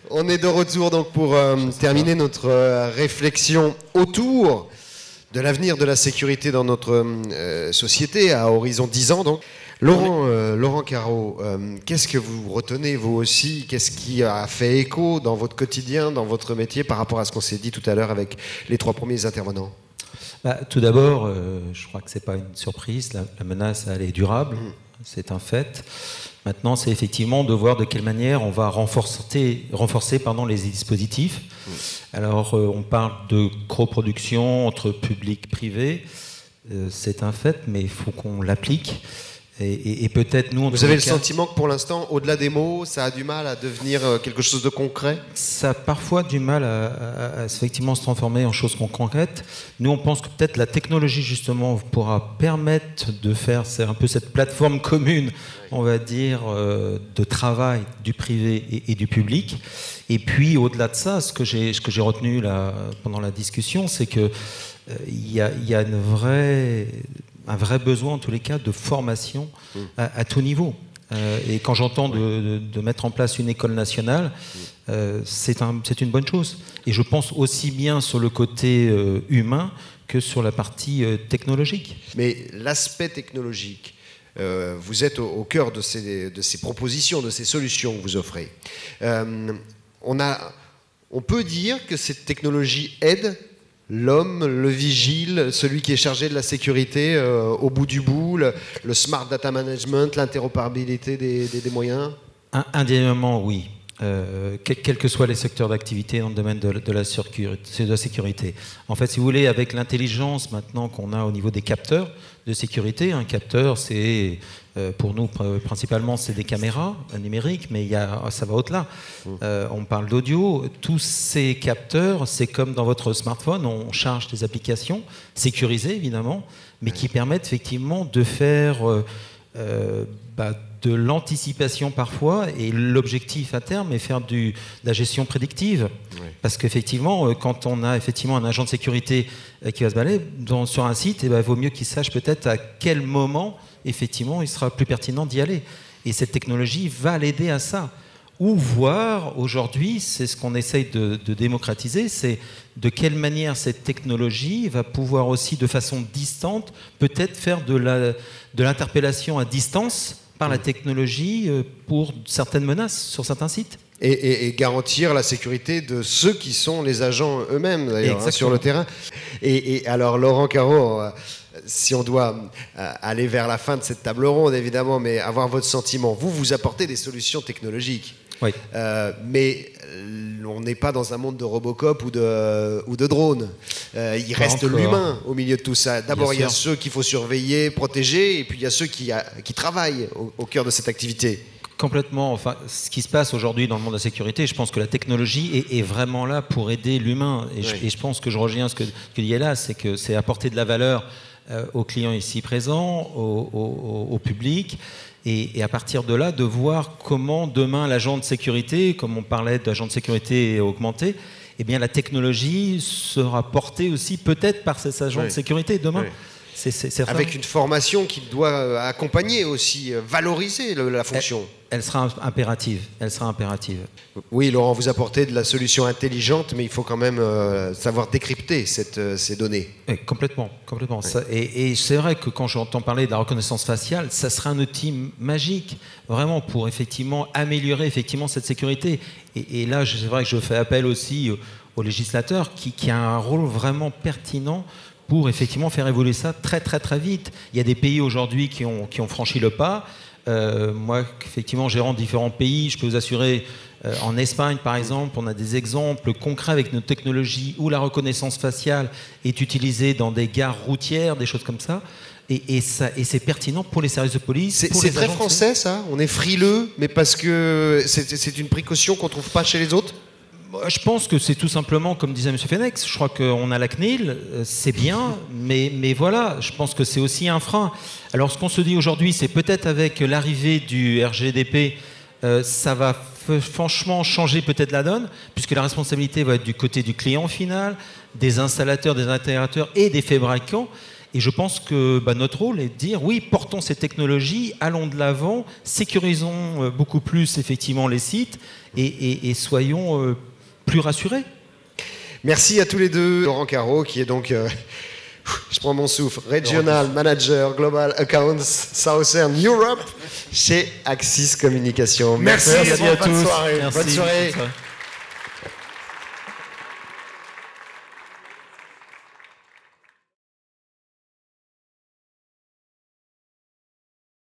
On est de retour donc pour terminer notre réflexion autour de l'avenir de la sécurité dans notre société à horizon 10 ans. Donc. Laurent Carreau, qu'est-ce que vous retenez vous aussi? Qu'est-ce qui a fait écho dans votre quotidien, dans votre métier par rapport à ce qu'on s'est dit tout à l'heure avec les trois premiers intervenants? Tout d'abord, je crois que ce n'est pas une surprise, la menace elle est durable, c'est un fait. Maintenant, c'est effectivement de voir de quelle manière on va renforcer les dispositifs. Alors, on parle de coproduction entre public et privé, c'est un fait, mais il faut qu'on l'applique. Et peut-être nous... Vous avez le sentiment que pour l'instant, au-delà des mots, ça a du mal à devenir quelque chose de concret? Ça a parfois du mal à effectivement se transformer en choses concrètes. Nous, on pense que peut-être la technologie, justement, pourra permettre de faire un peu cette plateforme commune, on va dire, de travail du privé et du public. Et puis, au-delà de ça, ce que j'ai retenu là, pendant la discussion, c'est qu'il y a un vrai besoin, en tous les cas, de formation à tout niveau. Et quand j'entends de mettre en place une école nationale, c'est une bonne chose. Et je pense aussi bien sur le côté humain que sur la partie technologique. Mais l'aspect technologique, vous êtes au cœur de ces propositions, de ces solutions que vous offrez. On peut dire que cette technologie aide l'homme, le vigile, celui qui est chargé de la sécurité au bout du bout, le smart data management, l'interopérabilité des moyens? Indéniablement, oui. Quels que soient les secteurs d'activité dans le domaine de la sécurité. En fait, si vous voulez, avec l'intelligence maintenant qu'on a au niveau des capteurs de sécurité, un capteur, c'est pour nous principalement c'est des caméras numériques, mais ça va au-delà. On parle d'audio. Tous ces capteurs, c'est comme dans votre smartphone, on charge des applications sécurisées évidemment, mais qui permettent effectivement de faire de l'anticipation parfois, et l'objectif à terme est faire de la gestion prédictive. Parce qu'effectivement, quand on a effectivement un agent de sécurité qui va se balader sur un site, il vaut mieux qu'il sache peut-être à quel moment effectivement il sera plus pertinent d'y aller. Et cette technologie va l'aider à ça. Ou voir, aujourd'hui, c'est ce qu'on essaye de démocratiser, c'est de quelle manière cette technologie va pouvoir aussi, de façon distante, peut-être faire de l'interpellation à distance par la technologie pour certaines menaces sur certains sites. Et garantir la sécurité de ceux qui sont les agents eux-mêmes, d'ailleurs, sur le terrain. Et alors, Laurent Carreau, si on doit aller vers la fin de cette table ronde, évidemment, mais avoir votre sentiment, vous apportez des solutions technologiques. Oui. Mais on n'est pas dans un monde de Robocop ou de drones. Il reste l'humain au milieu de tout ça. D'abord, il y a ceux qu'il faut surveiller, protéger, et puis il y a ceux qui travaillent au cœur de cette activité. Complètement. Enfin, ce qui se passe aujourd'hui dans le monde de la sécurité, je pense que la technologie est vraiment là pour aider l'humain. Et je pense que je rejoins ce que dit là, c'est que c'est apporter de la valeur aux clients ici présents, au public. Et à partir de là, de voir comment demain l'agent de sécurité, comme on parlait d'agent de sécurité augmenté, eh bien la technologie sera portée aussi peut-être par ces agents de sécurité demain. Avec une formation qui doit accompagner aussi, valoriser la fonction. Elle sera impérative. Oui, Laurent, vous apportez de la solution intelligente, mais il faut quand même savoir décrypter ces données. Oui, complètement. Ça, et c'est vrai que quand j'entends parler de la reconnaissance faciale, ça serait un outil magique, vraiment, pour effectivement améliorer effectivement cette sécurité. Et là, c'est vrai que je fais appel aussi aux législateurs qui a un rôle vraiment pertinent pour effectivement faire évoluer ça très vite. Il y a des pays aujourd'hui qui ont franchi le pas. Moi, effectivement, gérant différents pays, je peux vous assurer, en Espagne, par exemple, on a des exemples concrets avec nos technologies où la reconnaissance faciale est utilisée dans des gares routières, des choses comme ça. Et c'est pertinent pour les services de police. C'est très français, ça. On est frileux, mais parce que c'est une précaution qu'on ne trouve pas chez les autres. Je pense que c'est tout simplement, comme disait M. Fenex, je crois qu'on a la CNIL, c'est bien, mais voilà, je pense que c'est aussi un frein. Alors ce qu'on se dit aujourd'hui, c'est peut-être avec l'arrivée du RGDP, ça va franchement changer peut-être la donne, puisque la responsabilité va être du côté du client final, des installateurs, des intégrateurs et des fabricants. Et je pense que notre rôle est de dire, oui, portons ces technologies, allons de l'avant, sécurisons beaucoup plus effectivement les sites et soyons plus rassurés. Merci à tous les deux. Laurent Carreau, qui est donc, je prends mon souffle, Regional Manager Global Accounts Southern Europe chez Axis Communication. Merci à tous. Merci. Bonne soirée.